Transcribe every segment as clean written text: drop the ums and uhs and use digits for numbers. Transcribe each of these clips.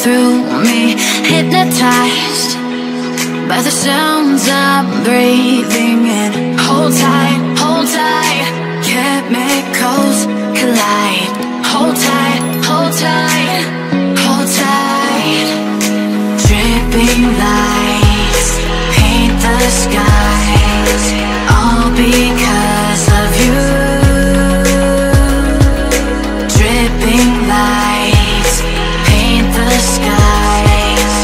through me, hypnotized by the sounds I'm breathing in. Hold tight, chemicals collide. Hold tight, hold tight, hold tight. Dripping lights paint the skies, all because of you. Dripping lights paint the skies,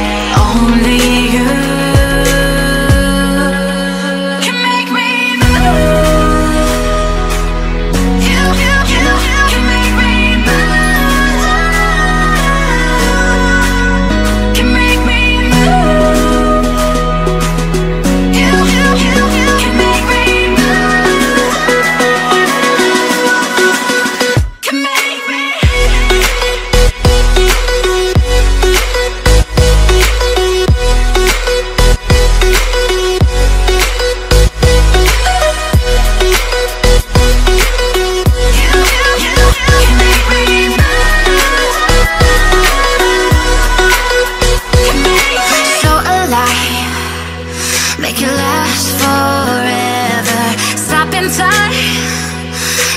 only you can make me move. You can make me move. Can make me move. You can make me move. Can make me. So alive, make it last forever. Stop in time,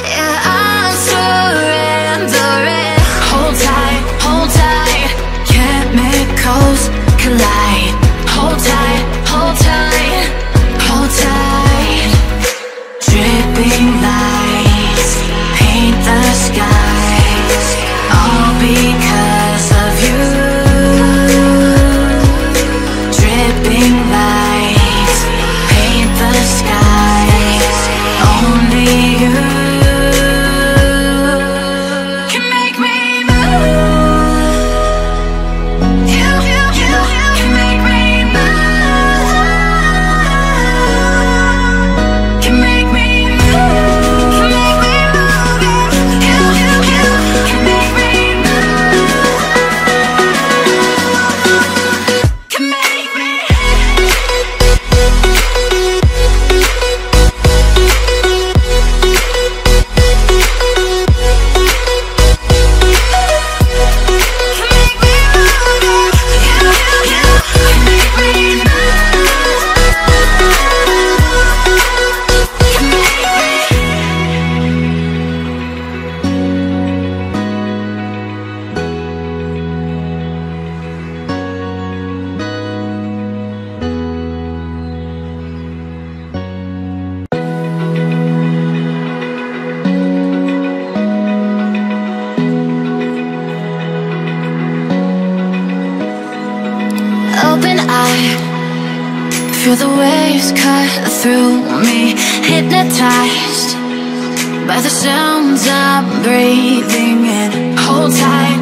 yeah, I'm surrendering. Hold tight, chemicals collide. Hold tight, hold tight, hold tight. Dripping lights paint the skies, all because of you. Dripping lights paint the skies, only you can make me move. You can make me move. Can make me move. Can make me move. You can make me move. Can make me. Open eye, feel the waves cut through me, hypnotized by the sounds I'm breathing in. Hold tight,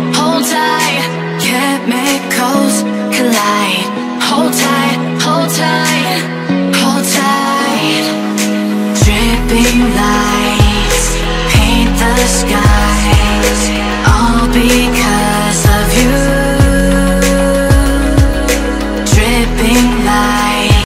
chemicals collide. Hold tight, hold tight. Dripping light